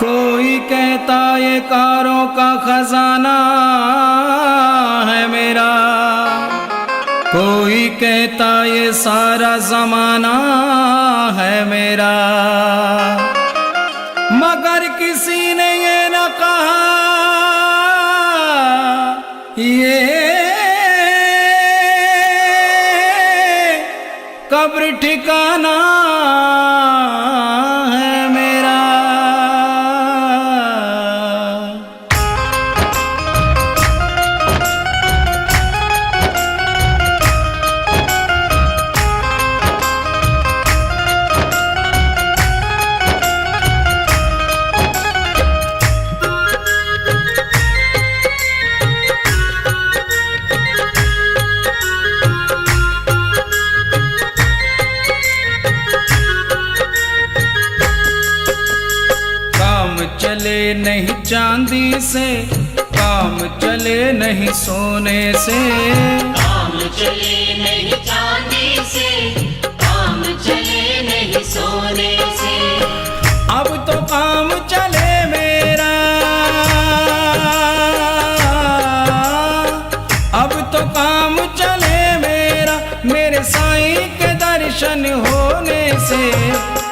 कोई कहता ये कारों का खजाना है मेरा, कोई कहता ये सारा जमाना है मेरा, मगर किसी ने ये न कहा ये कब्र ठिकाना है मेरा। चले नहीं चांदी से, काम चले नहीं सोने से, काम चले नहीं चांदी से, काम चले नहीं सोने से। अब तो काम चले मेरा, अब तो काम चले मेरा, मेरे साईं के दर्शन होने से।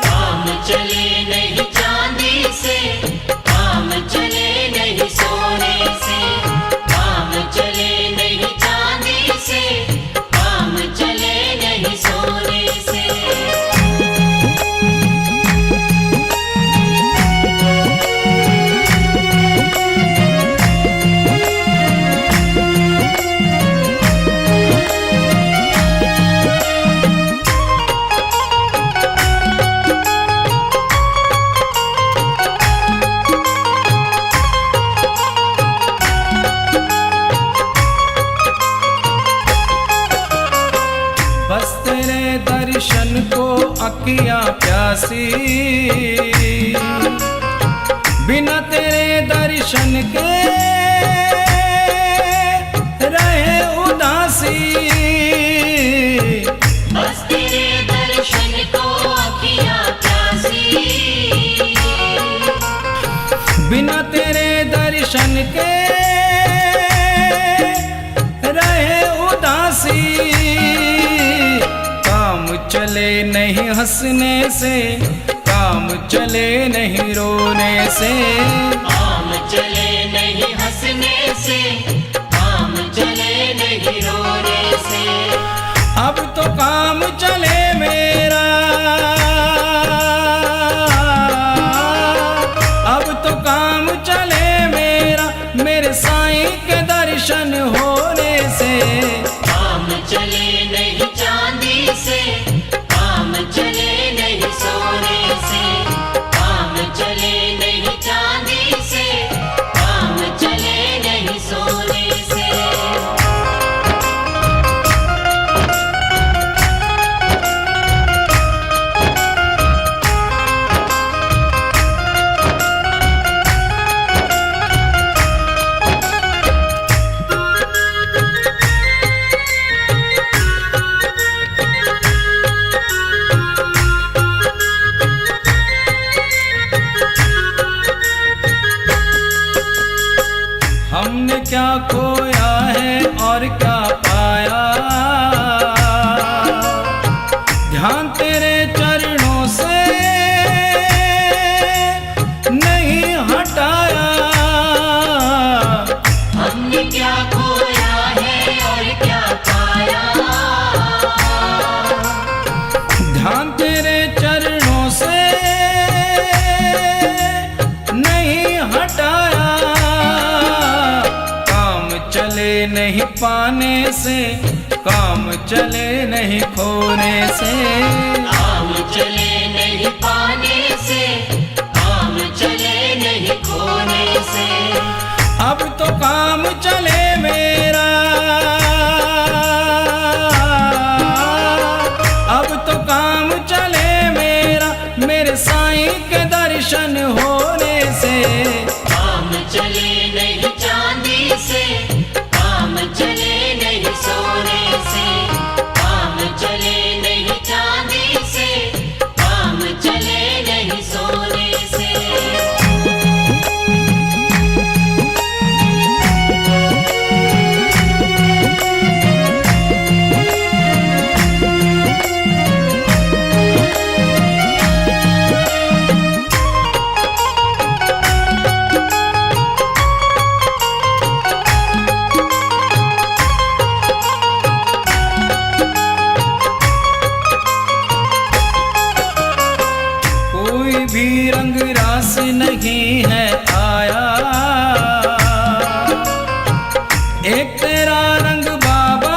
काम चले नहीं चांदी से, काम चले नहीं सोने से, काम चले नहीं चांदी से, काम चले नहीं सोने से। बस तेरे दर्शन को अखियां प्यासी, बिना तेरे दर्शन के रहे उदासी। बस तेरे दर्शन को अखियां प्यासी, बिना तेरे दर्शन के रहे उदासी। काम चले नहीं हंसने से, काम चले नहीं रोने से, काम चले नहीं हंसने से, काम चले नहीं रोने से। अब तो काम चले मेरा, अब तो काम चले मेरा, मेरे साईं के दर्शन होने से। काम चले नहीं चांदी से, काम चले नहीं सोने से, काम चले नहीं चांदी से, काम चले नहीं सोने से। हमने क्या खोया है और क्या पाया, ध्यान तेरे चरणों से नहीं हटाया। हमने क्या खोया है और क्या पाया, ध्यान तेरे चरणों से नहीं हटाया। काम चले नहीं पाने से, काम चले नहीं खोने से, काम चले नहीं पाने से, काम चले नहीं खोने से। अब तो काम चले मेरा, अब तो काम चले मेरा, मेरे साईं के दर्शन होने से। काम चले नहीं चांदी से, काम चले नहीं सोने से, काम चले नहीं चांदी से, काम चले नहीं सोने से। पास नहीं है आया। एक तेरा रंग बाबा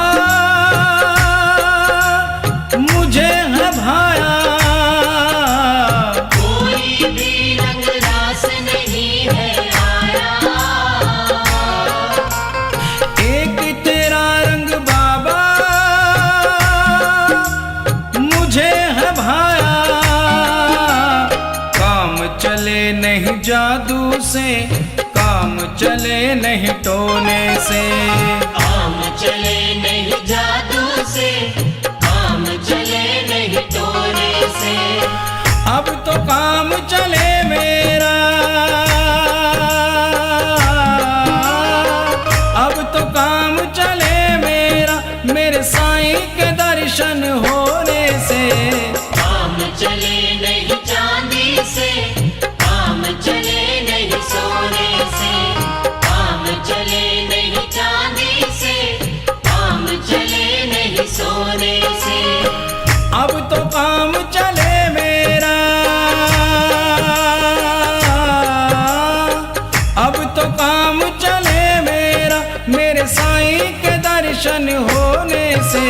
मुझे है भाया। कोई भी रंग रास नहीं है आया। एक तेरा रंग बाबा मुझे है भाया। काम चले नहीं जादू से, काम चले नहीं टोने से। काम चले नहीं जादू से, काम चले नहीं टोने से। अब तो काम चले मेरा, अब तो काम चले मेरा, मेरे साईं के दर्शन होने से। काम चले नहीं चांदी से, काम चले नहीं सोने से। काम चले नहीं चांदी से, काम चले नहीं सोने से। अब तो काम चले मेरा, अब तो काम चले मेरा, मेरे साईं के दर्शन होने से।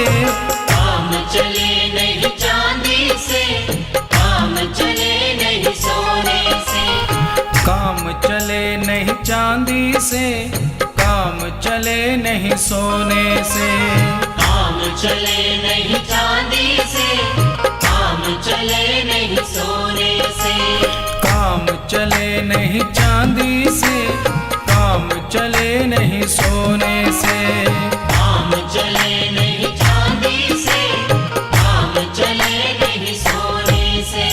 काम चले नहीं चांदी से, काम चले नहीं सोने से। काम चले नहीं चांदी से, काम चले नहीं सोने से। काम चले नहीं चांदी से, काम चले नहीं सोने से। काम चले नहीं चांदी से, काम चले नहीं सोने से। काम चले नहीं चांदी से, काम चले नहीं सोने से।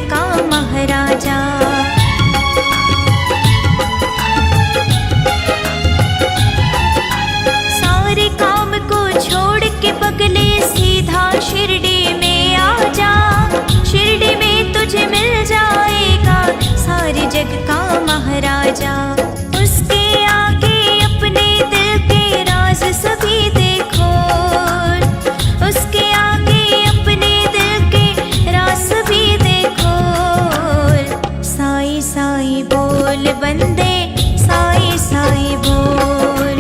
का महाराजा। सारे काम को छोड़ के पगले सीधा शिरडी में आ जा। शिरडी में तुझे मिल जाएगा सारे जग का महाराजा। उसके आगे अपने दिल के राज सभी देखो, उसके आगे अपने दिल के राज सभी देखो। साईं साईं बोल बंदे, साईं साईं बोल,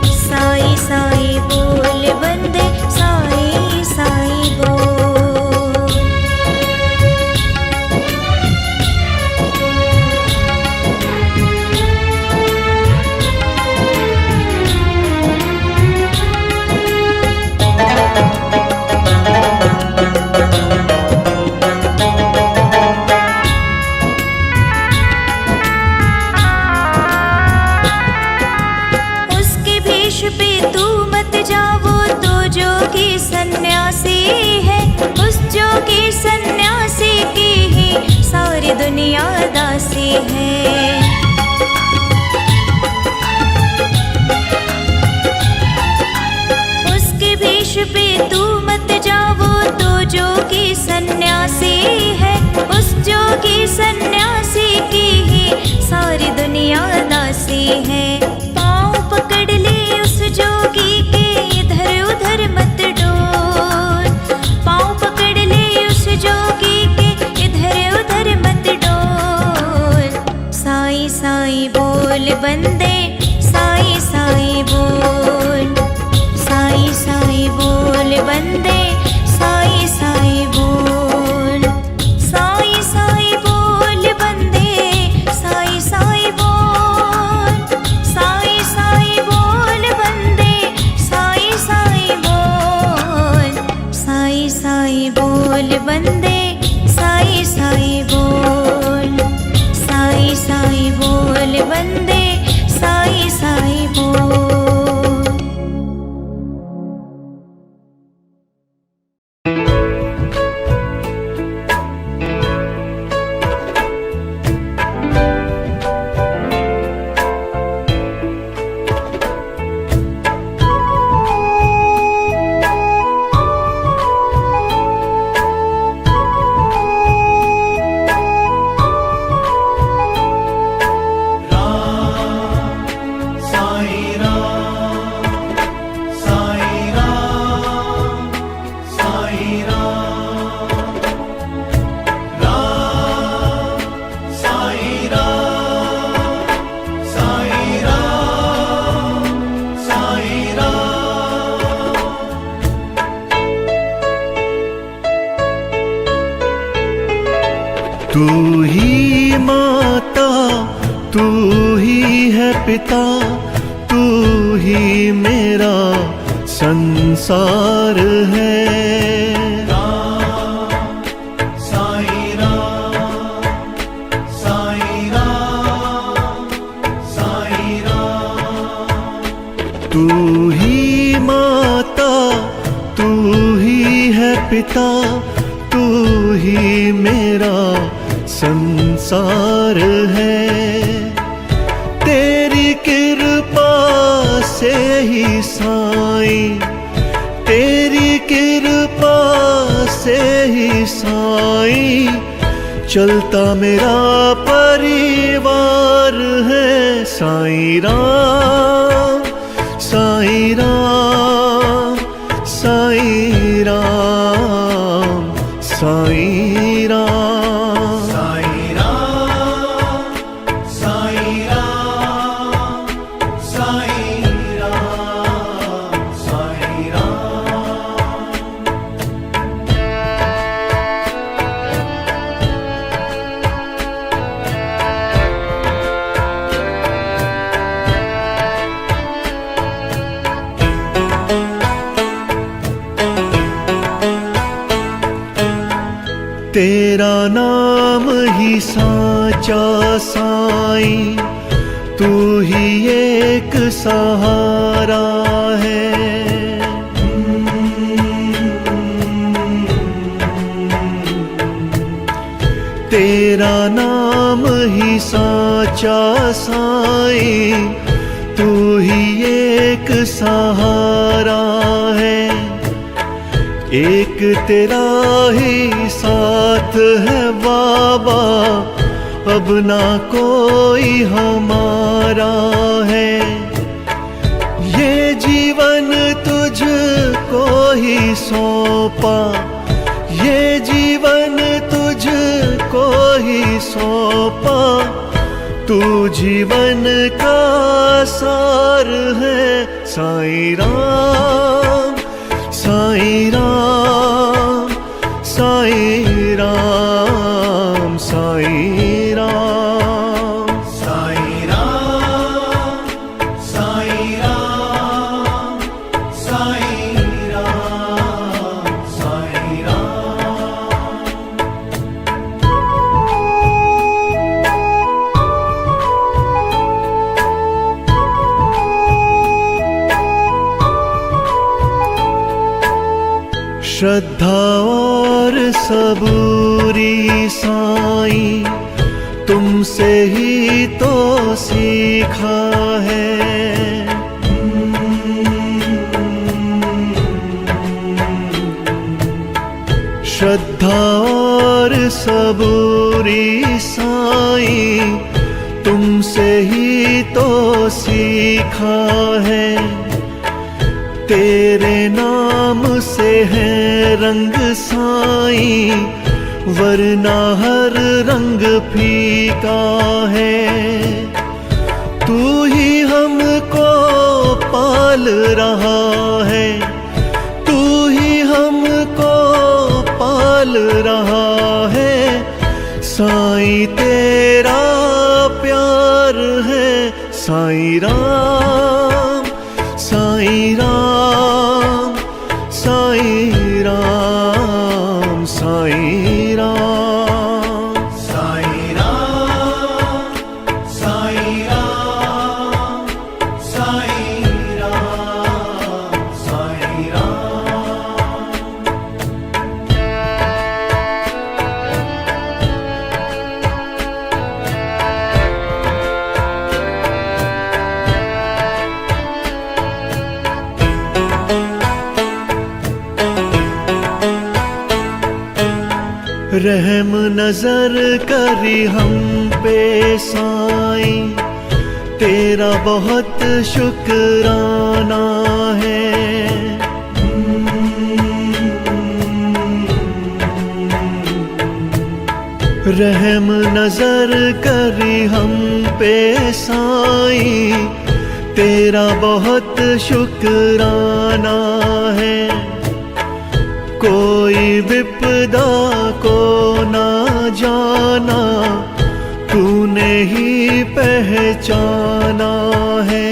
साईं साईं बोल बंदे, साईं साईं बोल। उसके भेष पे तू मत जावो, तो जोगी सन्यासी है। उस जोगी सन्यासी की ही सारी दुनिया दासी है। उसके भेष पे तू मत जावो, तो जोगी सन्यासी है। उस जोगी सन्यासी की ही सारी दुनिया दासी है। पाँव पकड़ ले उस जोगी के, इधर उधर मत डोल। पाँव पकड़ ले उस जोगी के, इधर उधर मत डोल। साईं साईं बोल बंदे, साईं साईं बोल, साईं साईं बोल बंदे, साईं साईं बोल। साईं साईं बोल बंदे, साईं साईं बोल, साईं साईं बोल बंदे, साईं साईं बोल। साईं साईं बोल बंदे, साईं साईं बोल, साईं साईं बोल बंदे, साईं साईं बोल। तू ही माता, तू ही है पिता, तू ही मेरा संसार है। तू ही माता, तू ही है पिता, तू ही मेरा संसार है। तेरी कृपा से ही साईं, तेरी कृपा से ही साईं चलता मेरा परिवार है। साईं राम, साईं राम, साईं राम, साईं राम। तेरा नाम ही साचा साईं, तू ही एक सहारा है। तेरा नाम ही साचा साईं, तू ही एक सहारा है। एक तेरा ही साथ है बाबा, अब ना कोई हमारा है। ये जीवन तुझको ही सौंपा, ये जीवन तुझको ही सौंपा, तू जीवन का सार है। साईं राम, साईं राम, साईं राम, साईं राम, साईं राम, साईं राम, साईं राम, साईं राम। श्रद्धा और सबूरी साईं, तुमसे ही तो सीखा है। श्रद्धा और सबूरी साईं, तुमसे ही तो सीखा है। तेरे नाम से है रंग साईं, वरना हर रंग फीका है। तू ही हमको पाल रहा है, तू ही हमको पाल रहा है। साईं तेरा प्यार है। साईं राम, साईं राम, साईं राम, साईं राम, साईं राम, साईं राम, साईं राम, साईं राम। रहम नजर करी हम पे साईं, तेरा बहुत शुक्राना है। रहम नजर करी हम पे साईं, तेरा बहुत शुक्राना है। कोई विपदा को ना जाना, तूने ही पहचाना है।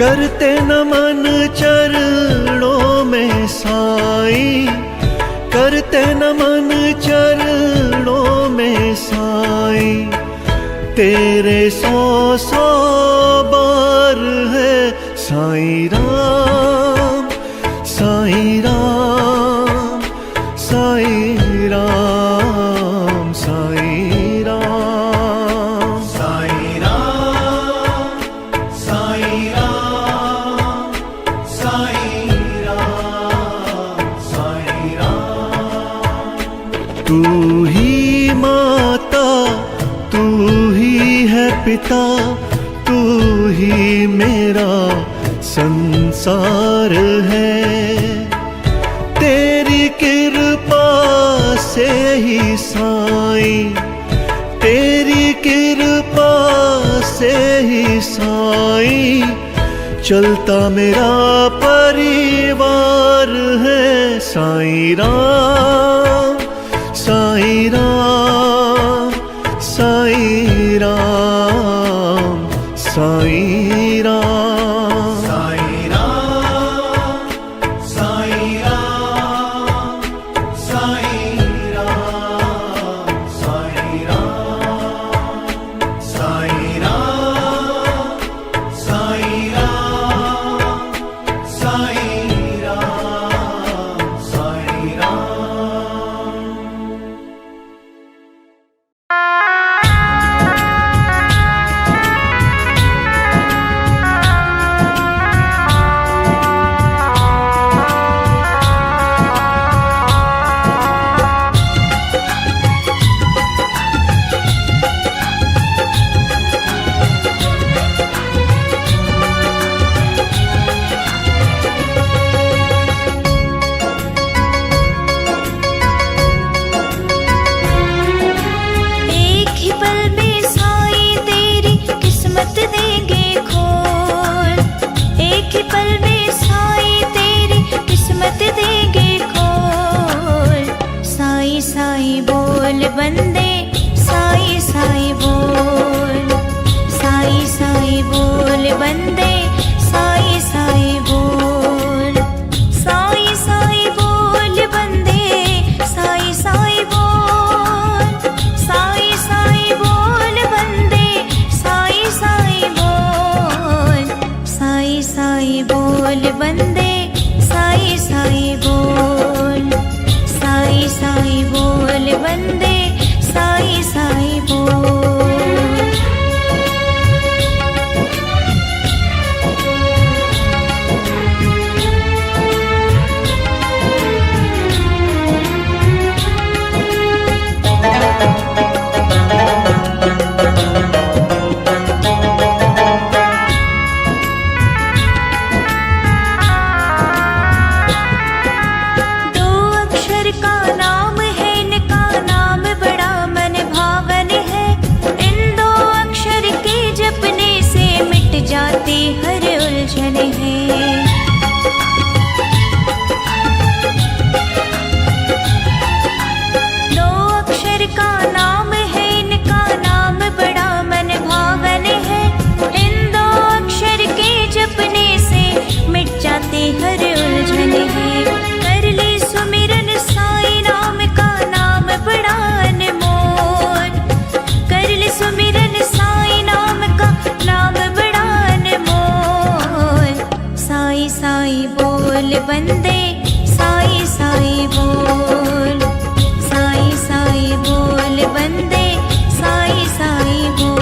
करते नमन चरणों में साईं, करते नमन चरणों में साईं। तेरे 100 बार है। साईं राम, साईं राम, साईं राम, साईं राम, साईं राम, साईं राम, साईं राम, साईं राम। तू ही माता, तू ही है पिता, तू ही मेरा संसार है। तेरी कृपा से ही साईं, तेरी कृपा से ही साईं, चलता मेरा परिवार है। साईं राम, साईं राम, साईं राम, साईं राम, साईं राम, साईं राम, साईं राम, साईं राम, साईं राम, साईं राम, साईं राम, साईं राम। बंदे साई साई बोल, साई साई बोल बंदे साई साई बोल।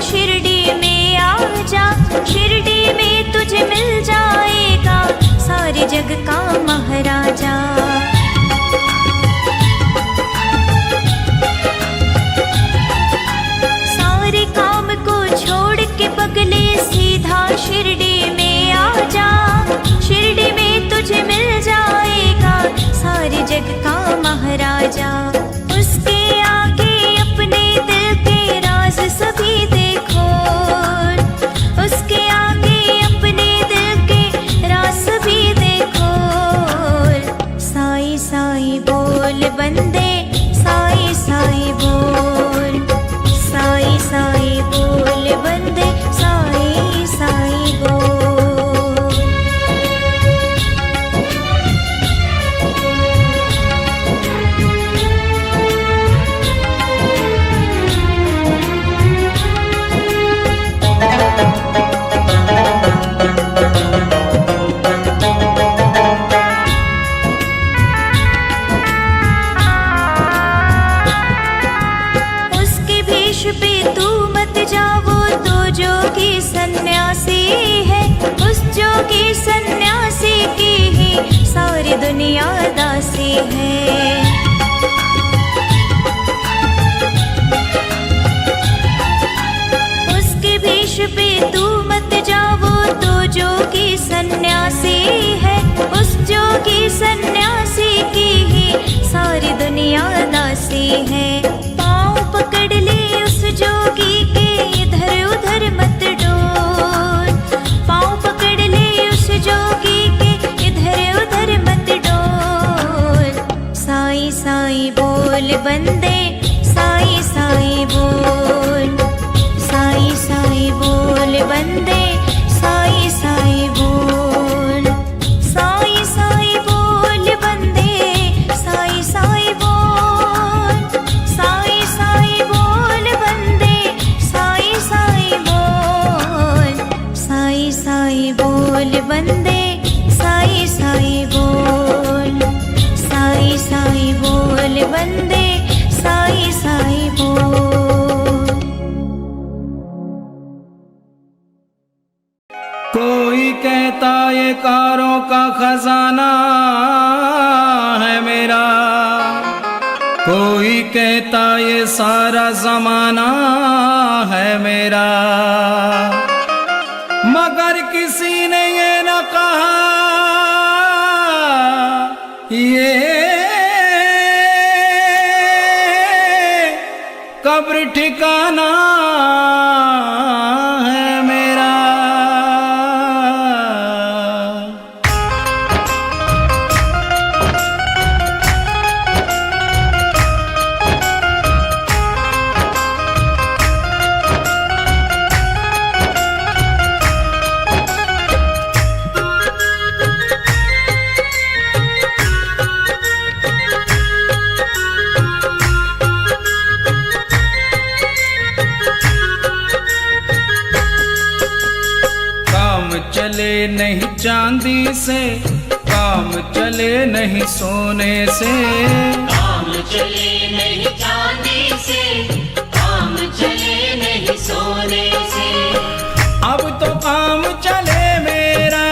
शिरडी में आ जा, शिरडी में तुझे मिल जाएगा सारे जग का महाराजा। सारे काम को छोड़ के पगले सीधा शिरडी में आ जा, शिरडी में तुझे मिल जाएगा सारे जग का महाराजा। उसके आगे अपने दिल के राज सभी देखो, उसके आगे अपने दिल के राज भी देखो। साई साई बोल बंदे साई साई बोल, साई साई बोल बंदे साई साई बोल। सन्यासी है, उस जोगी सन्यासी की ही सारी दुनिया दासी है। उसके भेष पे तू मत जाओ, तो जोगी सन्यासी है, उस जोगी सन्यासी की ही सारी दुनिया दासी है। पाँव पकड़ ले उस जोगी के, इधर उधर मत डोल, पाँव पकड़ ले उस जोगी के, इधर उधर मत डोल। साई साई बोल बंदे साई साई बोल, साई साई बोल बंदे साई साई बोल, साई साई बोल बंदे साई साई बोल, साई साई बोल बंदे साई साई बोल, साई साई बोल बंदे साई साई बोल, साई साई बोल बंदे साई साई बोल। कोई कहता ये कारों का खजाना है मेरा, कोई कहता ये सारा जमाना है मेरा, मगर किसी ने ये न कहा ये कब्र ठिकाना है मेरा। चांदी से, काम चले नहीं सोने से। काम चले नहीं चांदी से, काम चले नहीं सोने से। अब तो काम चले मेरा,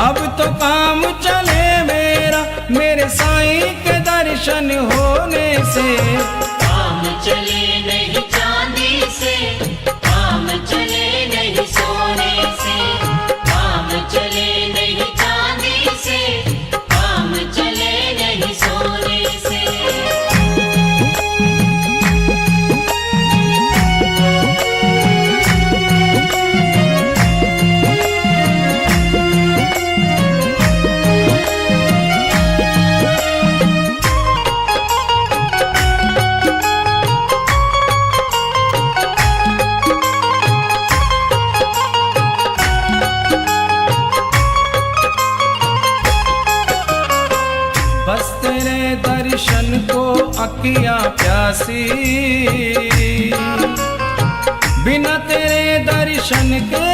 अब तो काम चले मेरा, मेरे साईं के दर्शन होने से। काम चले नहीं चांदी से, काम चले नहीं सोने से। काम चले नहीं चांदी से, काम चले नहीं सोने से। बस तेरे दर्शन को अखियां प्यासी, बिना तेरे दर्शन के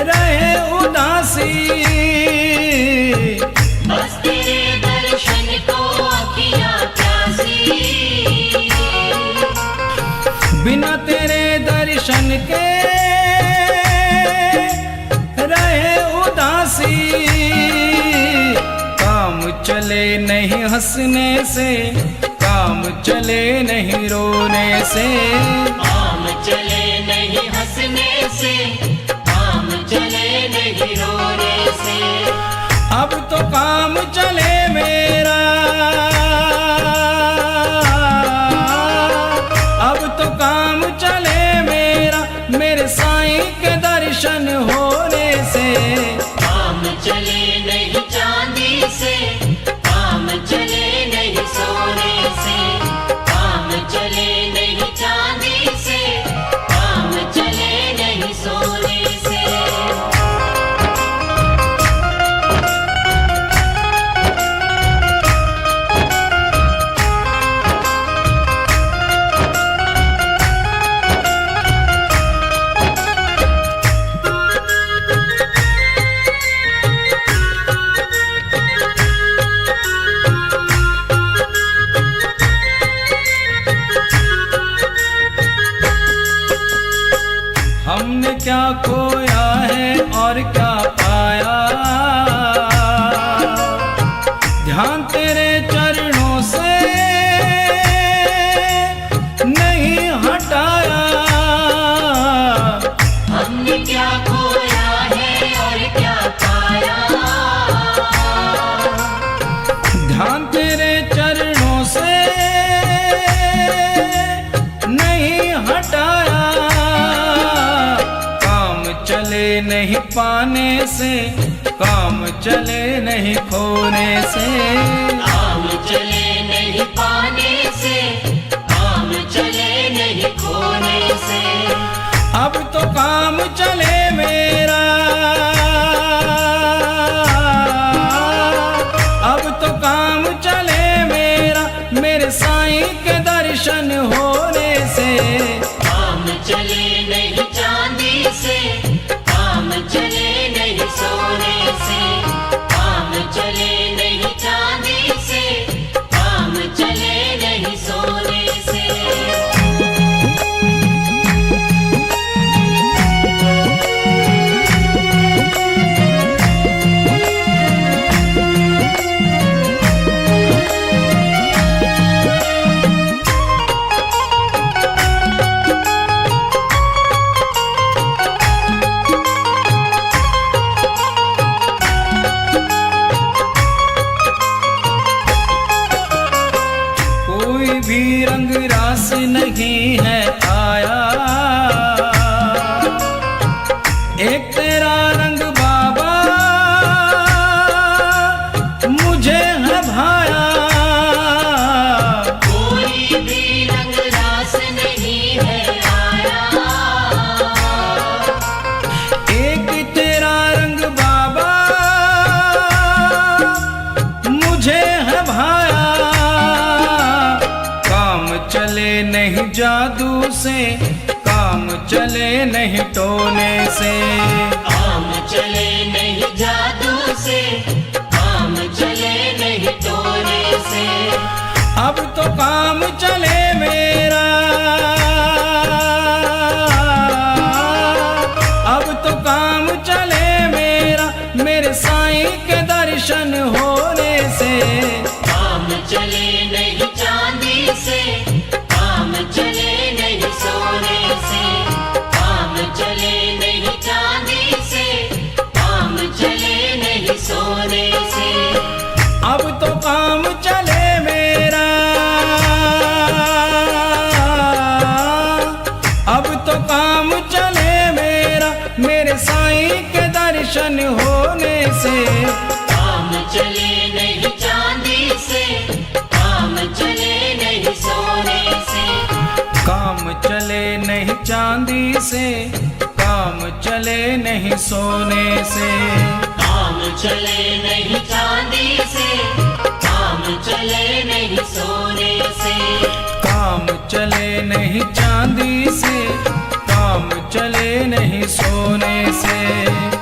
रहे उदासी। बस तेरे दर्शन को अखियां प्यासी, बिना तेरे दर्शन के रहे उदासी। काम चले नहीं हंसने से, काम चले नहीं रोने से। काम चले नहीं हंसने से, काम चले नहीं रोने से। अब तो काम चले मेरा, अब तो काम चले मेरा, मेरे साईं के दर्शन होने से। काम चले नहीं चांदी से, काम चले नहीं सोने से। काम चले नहीं चांदी से, काम चले नहीं सोने से। हमने क्या खोया है और क्या पाया, ध्यान तेरे चरणों से नहीं हटाया। हमने क्या खोया है और क्या पाया, ध्यान तेरे चरणों से नहीं हटाया। काम चले नहीं पाने से, काम चले नहीं खोने से। काम चले नहीं पाने से, काम चले नहीं खोने से। अब तो काम चले मेरा, अब तो काम चले मेरा, मेरे साईं के दर्शन होने से। काम चले नहीं चांदी से, काम चले नहीं सोने से। काम चले नहीं चांदी से, काम चले नहीं सोने से। कोई भी रंग रास नहीं है आया, एक तेरा रंग बाबा मुझे है भाया। कोई भी रंग रास नहीं है आया, एक तेरा रंग बाबा मुझे है भाया। काम चले नहीं जादू से, चले नहीं टोने से, काम चले नहीं जादू से, काम चले नहीं टोने से। अब तो काम चले मेरा, अब तो काम चले मेरा, मेरे साईं के दर्शन होने से। काम चले नहीं चांदी से, काम चले नहीं सोने से, काम चले नहीं चांदी से, काम चले नहीं सोने से। अब तो काम चले मेरा, अब तो काम चले मेरा, मेरे साईं के दर्शन होने से। काम चले नहीं चांदी से, काम चले नहीं सोने से, काम चले नहीं चांदी से, काम चले नहीं सोने से। काम चले नहीं चांदी से, काम चले नहीं सोने से। काम चले नहीं चांदी से, काम चले नहीं सोने से।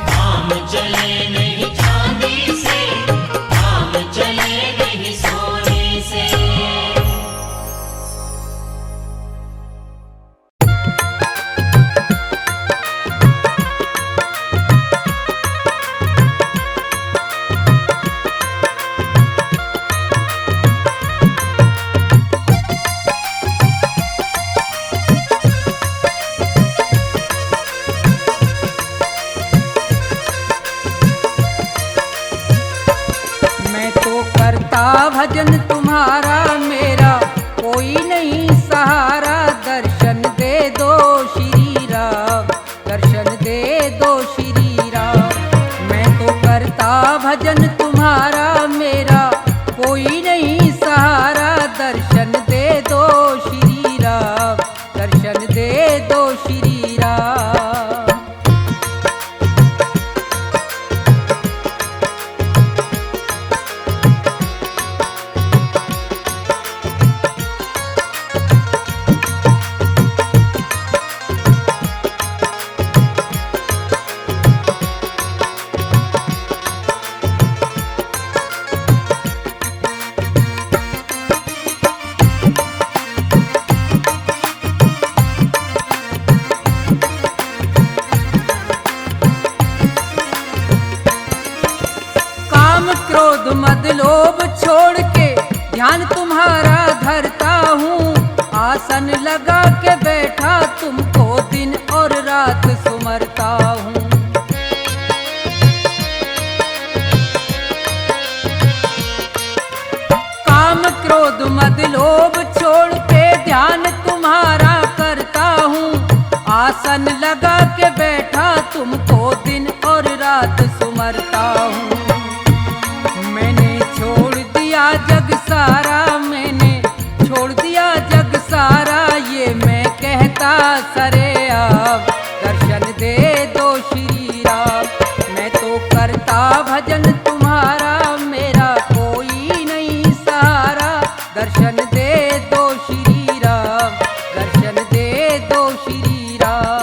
काम चले नहीं चांदी से, काम चले नहीं सोने से। भजन तुम्हारा मेरा कोई नहीं सहारा। दर्शन दे दो श्री राम, दर्शन दे दो श्री राम। मैं तो करता भजन तुम्हारा मेरा कोई नहीं सहारा। दर्शन दे दो श्री राम, दर्शन दे दो श्री राम। क्रोध मद लोभ छोड़ के ध्यान तुम्हारा धरता हूँ। आसन लगा के बैठा तुमको दिन और रात सुमरता हूँ। काम क्रोध मद लोभ छोड़ के ध्यान तुम्हारा करता हूँ। आसन लगा के बैठा तुमको दिन और रात सुमरता हूँ। जग सारा मैंने छोड़ दिया जग सारा, ये मैं कहता सरे आप। दर्शन दे दो श्री राम, मैं तो करता भजन तुम्हारा मेरा कोई नहीं सहारा। दर्शन दे दो श्री राम, दर्शन दे दो श्री राम।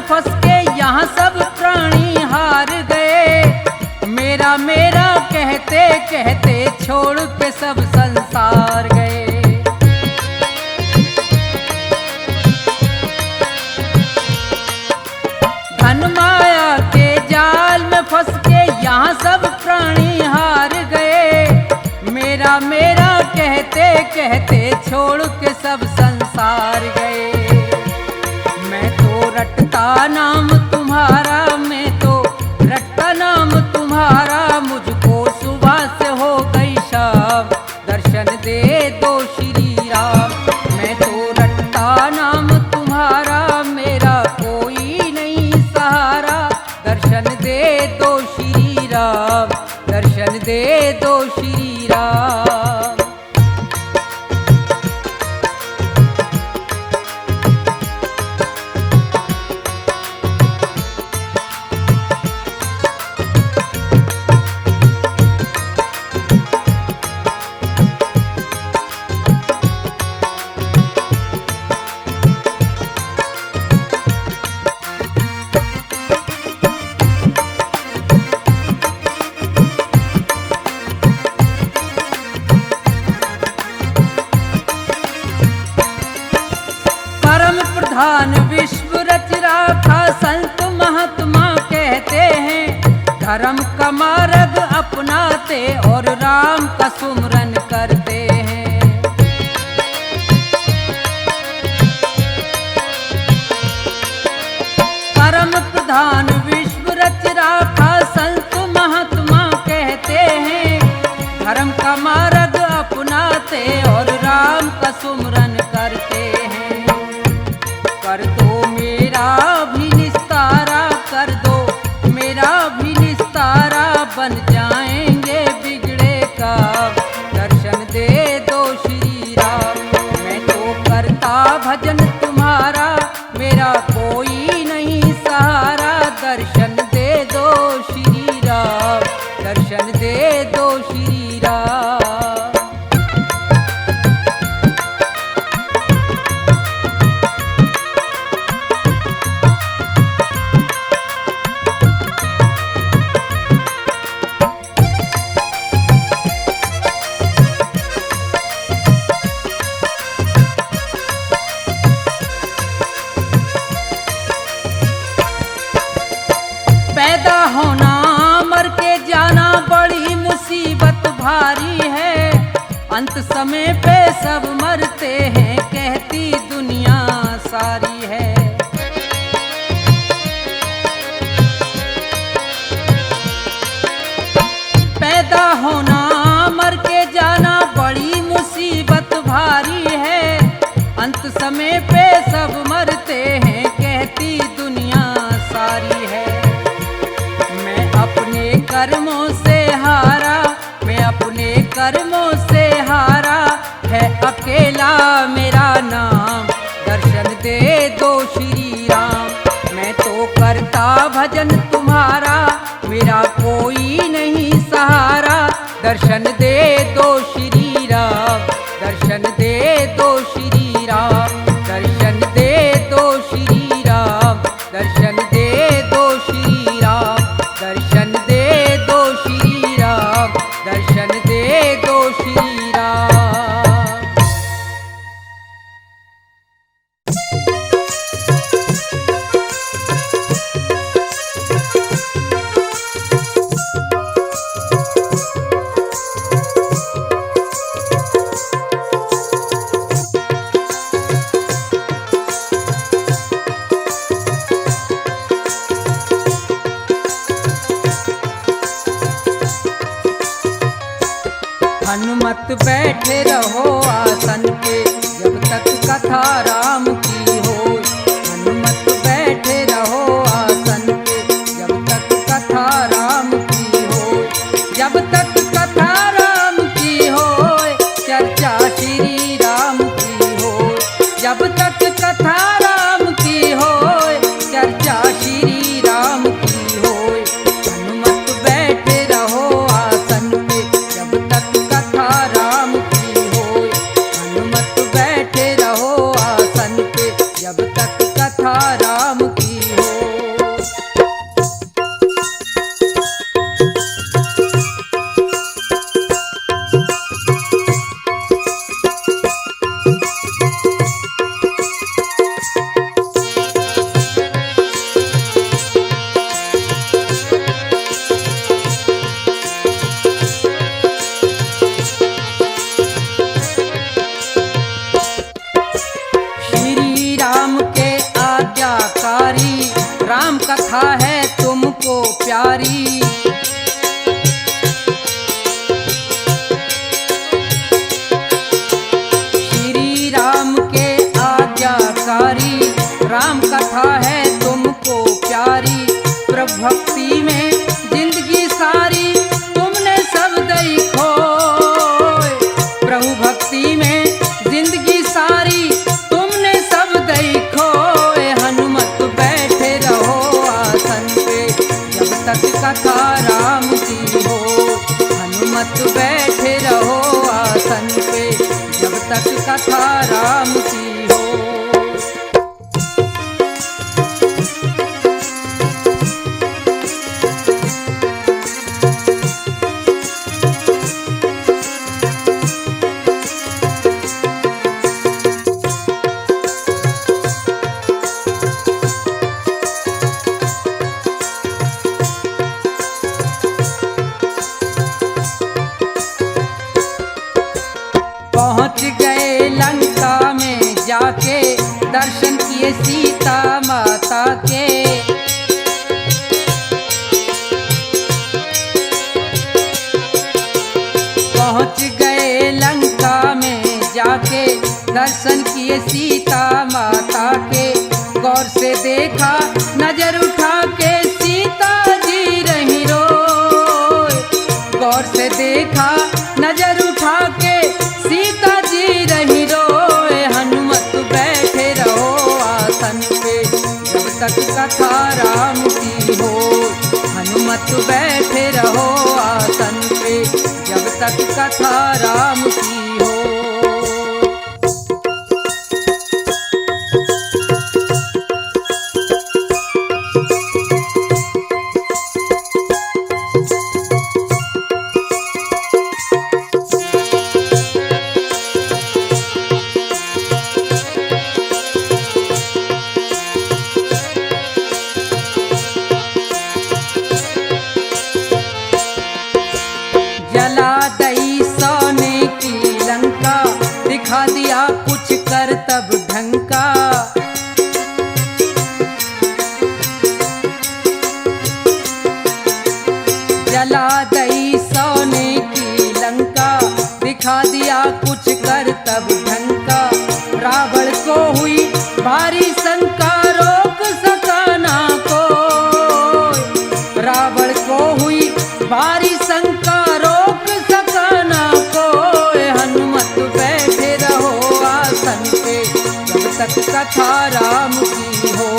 फंस के यहाँ सब प्राणी हार गए। मेरा मेरा कहते कहते छोड़ के सब संसार गए। धन माया के जाल में फंस के यहाँ सब प्राणी हार गए। मेरा मेरा कहते कहते छोड़ के सब संसार गए। रटता नाम तुम्हारा, मैं तो रटता नाम तुम्हारा। मुझको सुबह से हो गई शाम, दर्शन दे दो श्री राम। मैं तो रटता नाम तुम्हारा मेरा कोई नहीं सहारा। दर्शन दे दो श्री राम। परम प्रधान विश्व रच राखा संत महात्मा कहते हैं। धर्म का मार्ग अपनाते और राम का सुमरन करते हैं। परम प्रधान विश्व रच राखा संत महात्मा कहते हैं। धर्म का मार्ग अपनाते और राम का सुमरन करते हैं। कर दो मेरा भी निस्तारा, कर दो मेरा भी निस्तारा, बन जाएंगे बिगड़े काम, दर्शन दे दो श्री राम। मैं तो करता भजन तुम्हारा, मेरा कोई नहीं सहारा, दर्शन दे दो श्री राम, दर्शन दे दो श्री राम। पैदा होना मर के जाना बड़ी मुसीबत भारी है। अंत समय पे सब मरते हैं, कहती दुनिया सारी है। पैदा होना मर के जाना बड़ी मुसीबत भारी है। अंत समय पे सब मरते हैं, कहती दुनिया सारी है। मैं अपने कर्मों से हारा, मैं अपने कर्मों से हारा, है अकेला मेरा नाम, दर्शन दे दो श्री राम। मैं तो करता भजन तुम्हारा, मेरा कोई नहीं सहारा, दर्शन दे दो श्री राम, दर्शन दे दो श्री राम, दर्शन दे दो श्री राम, दर्शन दे दो श्री राम, दर्शन दे दो श्री राम, दर्शन दे दो श्री राम। हनुमत बैठे रहो आसन पे, जब तक कथा राम की हो। हनुमत बैठे रहो आसन पे, जब तक कथा राम की हो। जब तक कथा राम की हो, चर्चा श्री राम की हो। जब तक कथा राम की हो, चर्चा श्री राम की हो। हनुमत बैठे रहो आसन पे, जब तक कथा राम की हो। हनुमत बैठे रहो आसन पे, बैठे रहो आसन पे, जब तक कथा राम की हो। पहुँच गए लंका में जाके, दर्शन किए सीता माता के। पहुँच गए लंका में जाके, दर्शन किए सीता माता के। गौर से देखा नजर उठा के, सीता जी रही रोए। गौर से देखा नजर उठा के, सीता जी रही रोए। हनुमत बैठे रहो आसन पे, जब तक कथा राम की हो। हनुमत बैठे रहो आसन पे, जब तक कथा राम की हो। जला दई सोने की लंका, दिखा दिया कुछ करतब ढंग का। जला दई सोने की लंका, दिखा दिया कुछ करतब ढंग का। रावण को हुई भारी शंका, रोक सका ना कोई। रावण को हुई भारी शंका, रोक सका ना कोई। हनुमत बैठे रहो आसन पे, जब तक कथा राम की हो।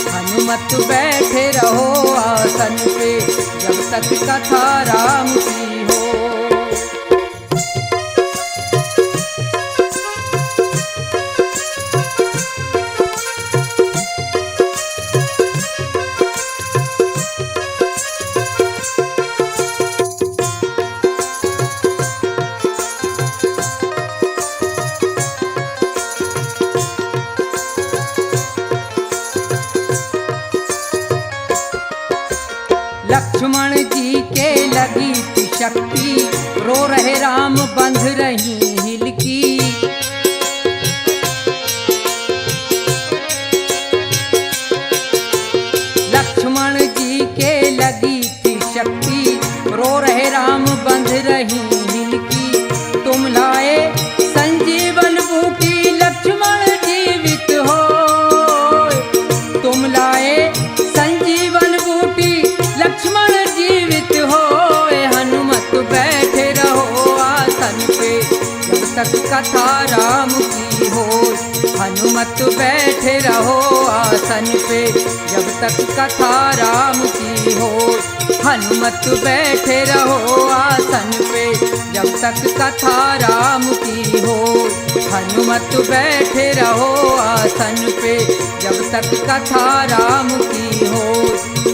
हनुमत बैठे रहो आसन पे, जब तक कथा राम की हो। लक्ष्मण जी के लगी थी शक्ति, रो रहे राम बंध रही हिलकी। लक्ष्मण जी के लगी थी शक्ति, रो रहे राम बंध रही हिलकी। तुम लाए संजीवन बूटी, लक्ष्मण जीवित हो। तुम लाए संजीवन बूटी, लक्ष्मण जीवित हो। हनुमत बैठे रहो आसन पे, जब तक कथा राम की हो। हनुमत बैठे रहो आसन पे, जब तक कथा राम की हो। हनुमत बैठे रहो आसन पे, जब तक कथा राम की हो। हनुमत बैठे रहो आसन पे, जब तक कथा राम की हो।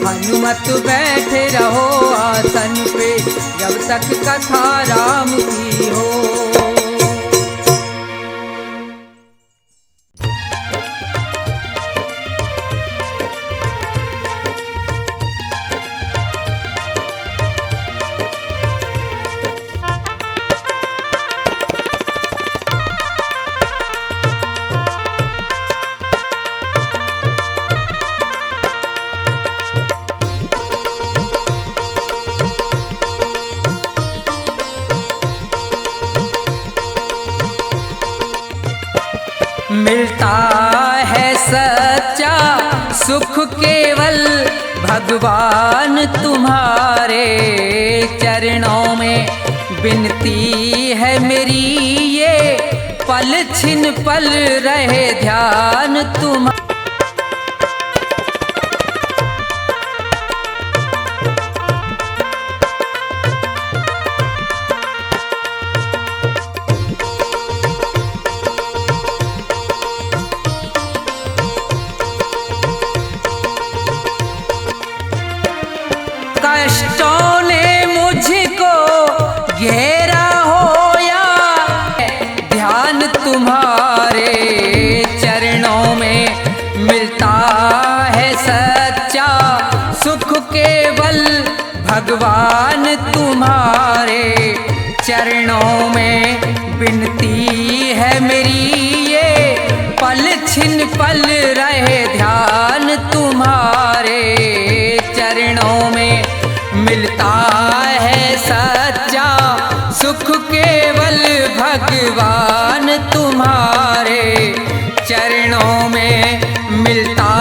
हनुमत बैठे रहो आसन पे, जब तक कथा राम की हो। मिलता है सच्चा सुख केवल भगवान तुम्हारे चरणों में। विनती है मेरी ये पल छिन पल रहे ध्यान तुम्हारा। भगवान तुम्हारे चरणों में विनती है मेरी, ये पल छिन पल रहे ध्यान तुम्हारे चरणों में। मिलता है सच्चा सुख केवल भगवान तुम्हारे चरणों में। मिलता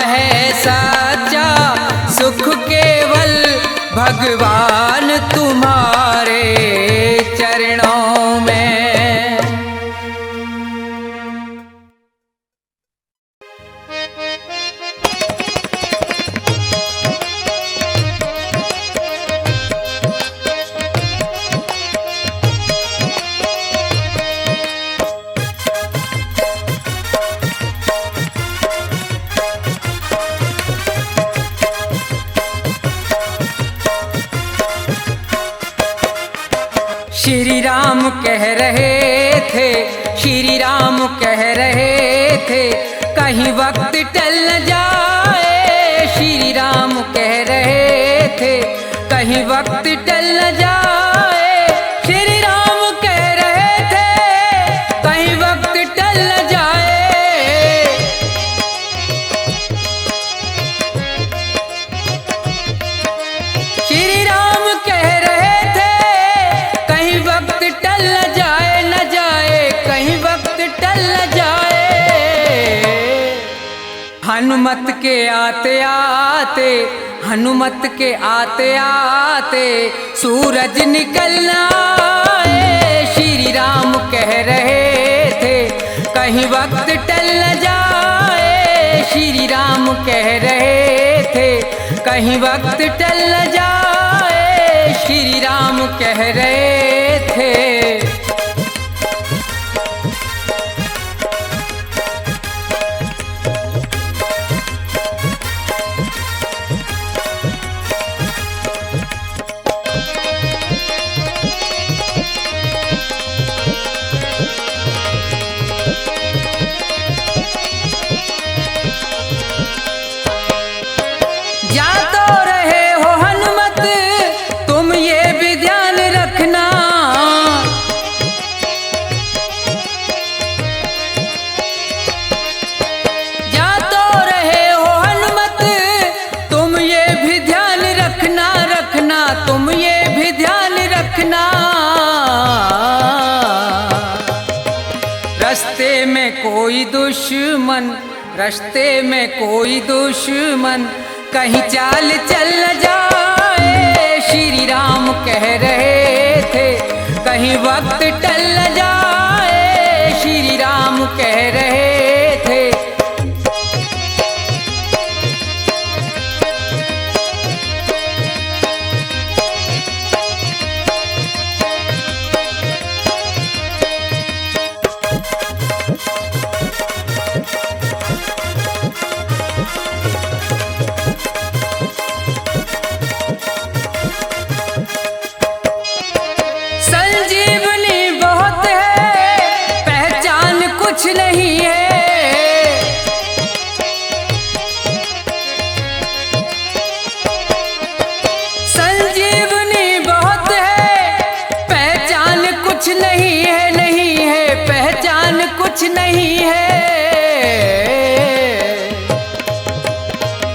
है सच्चा सुख केवल भगवान तुम्हारे चरणों में। श्री राम कह रहे थे, श्री राम कह रहे थे, कहीं वक्त टल न जाए। श्री राम कह रहे थे, कहीं वक्त टल न जाए। श्री राम कह रहे थे, कहीं वक्त टल न जाए। श्री राम कह रहे थे, कहीं वक्त टल न जाए, न जाए, कहीं वक्त टल न जाए। हनुमत के आते आते, हनुमत के आते आते सूरज निकलना आए। श्री राम कह रहे थे, कहीं वक्त टल न जाए। श्री राम कह रहे थे, कहीं वक्त टल न जाए। श्री राम कह रहे थे। जा तो रहे हो हनुमत, तुम ये भी ध्यान रखना। जा तो रहे हो हनुमत, तुम ये भी ध्यान रखना, रखना, तुम ये भी ध्यान रखना। रास्ते में कोई दुश्मन, रास्ते में कोई दुश्मन कहीं चाल चल न जाए। श्री राम कह रहे थे, कहीं वक्त टल न जाए। श्री राम कह रहे थे। संजीवनी बहुत है, पहचान कुछ नहीं है। संजीवनी बहुत है, पहचान कुछ नहीं है, नहीं है, पहचान कुछ नहीं है।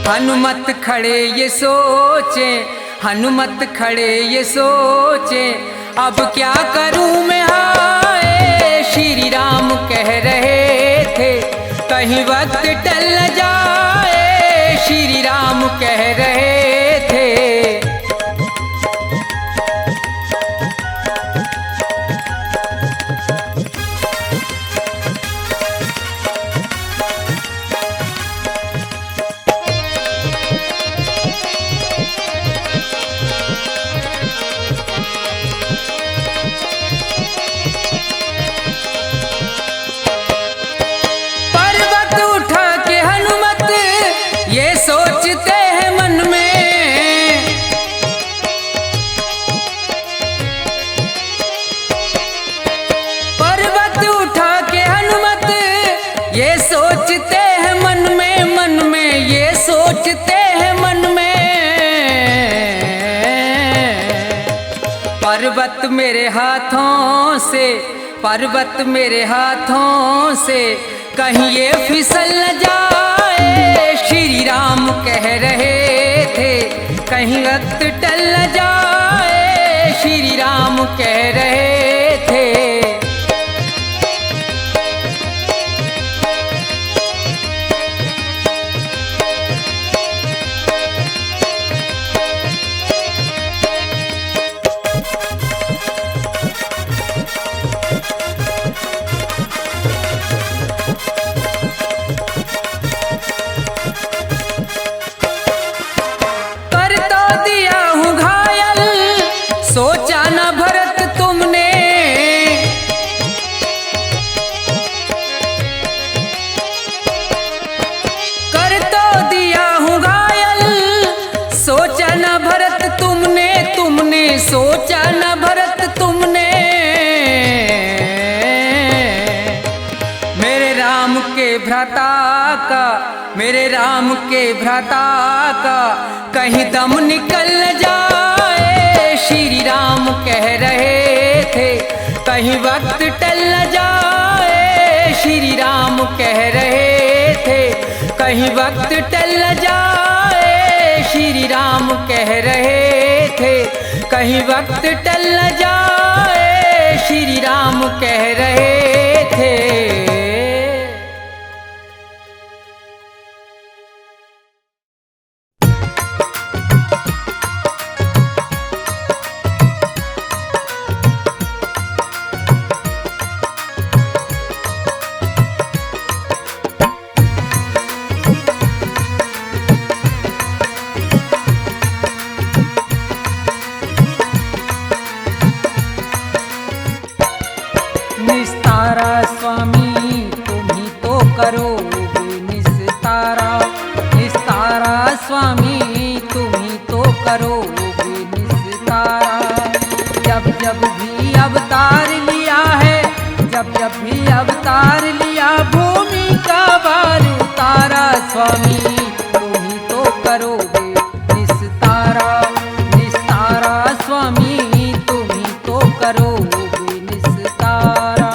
हनुमत खड़े ये सोचे, हनुमत खड़े ये सोचे, अब क्या करूं मैं हाय। श्री राम कह रहे थे, कहीं वक्त टल न जाए। श्री राम कह रहे थे। पर्वत उठा के हनुमत ये सोचते हैं मन में। पर्वत उठा के हनुमत ये सोचते हैं मन में, मन में ये सोचते हैं मन में। मेरे हाथों से, पर्वत मेरे हाथों से कहीं ये फिसल न जाए, श्री राम कह रहे थे। कहीं वक्त टल न जाए, श्री राम कह रहे थे। सोचा न भरत तुमने, कर तो दिया हूँ घायल। सोचा न भरत तुमने, तुमने सोचा न भरत तुमने। मेरे राम के भ्राता का, मेरे राम के भ्राता का कहीं दम निकल न जाए, श्री राम कह रहे थे। कहीं वक्त टल न जाए, श्री राम कह रहे थे। कहीं वक्त टल न जाए, श्री राम कह रहे थे। कहीं वक्त टल न जाए, श्री राम कह रहे थे। निस्तारा स्वामी तुम ही तो करोगे निस्तारा, निस्तारा स्वामी तुम ही तो करोगे निस्तारा। जब जब भी अवतार लिया है, जब जब भी अवतार लिया, भूमि का भार उतारा। स्वामी तुम ही तो करोगे निस्तारा, निस्तारा स्वामी तुम ही तो करोगे निस्तारा।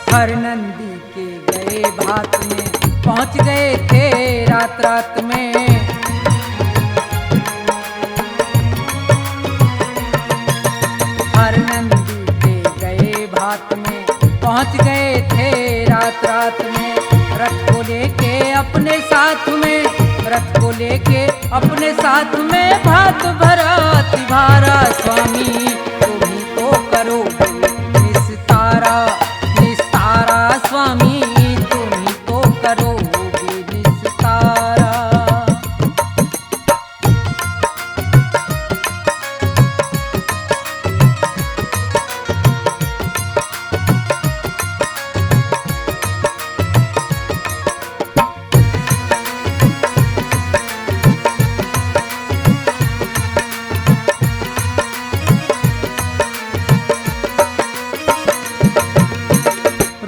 हर नंदी के गए भात में, पहुंच गए थे रात रात में। हर नंदी के गए भात में, पहुंच गए थे रात रात में। रथ को लेके अपने साथ में, रथ को लेके अपने साथ में, भात भरा तिभारा। स्वामी तुम ही तो करोगे निस्तारा, निस्तारा स्वामी तुम ही तो करोगे निस्तारा।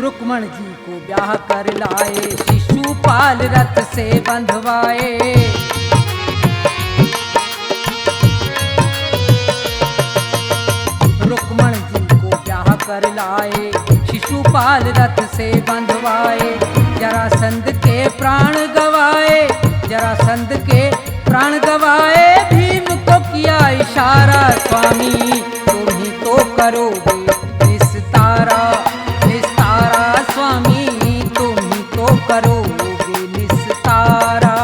रुक्मण जी को ब्याह कर लाए, शिशुपाल रथ से बंधवाए। रुक्मण जी को ब्याह कर लाए, शिशुपाल रथ से बंधवाए। जरासंध के प्राण गवाए, जरासंध के प्राण गवाए। भीम को किया इशारा, स्वामी तुम ही तो करोगे निस्तारा, निस्तारा स्वामी तुम ही तो करोगे निस्तारा।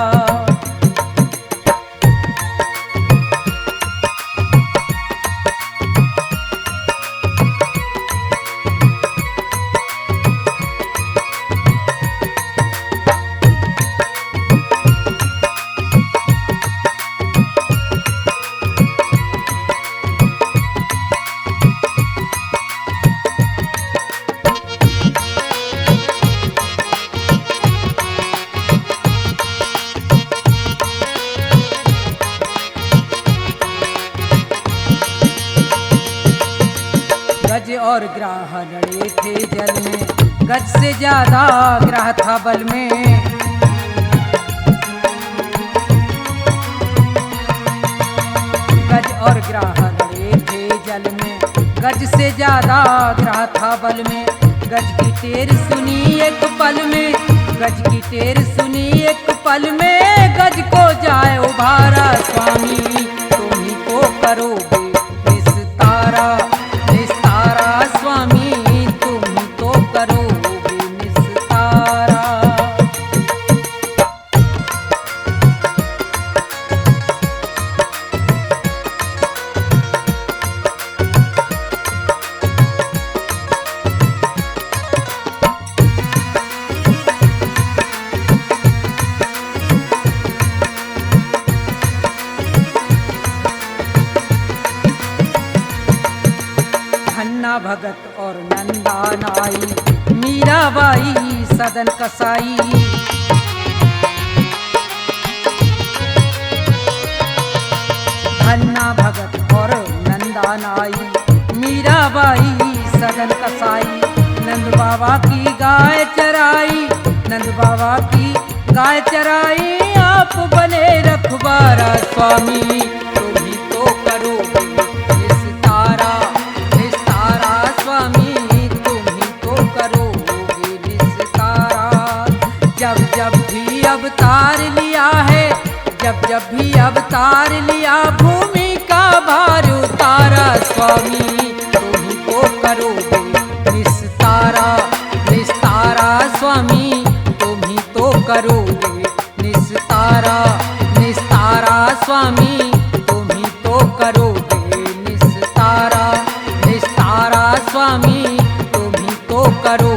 और ग्राह लड़े थे जल में, गज से ज्यादा ग्राह था बल में। गज और ग्राह लड़े थे जल में, गज से ज्यादा ग्राह था बल में। गज की टेर सुनी एक पल में, गज की टेर सुनी एक पल में। गज को जाए उभारा स्वामी, तुम ही को करोगे निस्तारा, निस्तारा स्वामी, तुम ही तो करोगे निस्तारा। धन्ना भगत और नंदा नाई, मीराबाई सदन कसाई। धन्ना भगत और नंदा नाई, मीराबाई सदन कसाई। नंद बाबा की गाय चराई, नंद बाबा की गाय चराई। आप बने रखवारा स्वामी, तुम ही तो करोगे निस्तारा, निस्तारा स्वामी, तुम ही तो करोगे निस्तारा। जब जब भी अवतार लिया है, जब जब भी अवतार लिया, भूमि का भार उतारा स्वामी, तुम ही तो करोगे निस्तारा, निस्तारा स्वामी, तुम ही तो करोगे निस्तारा, निस्तारा स्वामी, तुम ही तो करोगे निस्तारा, निस्तारा स्वामी, तुम ही तो करो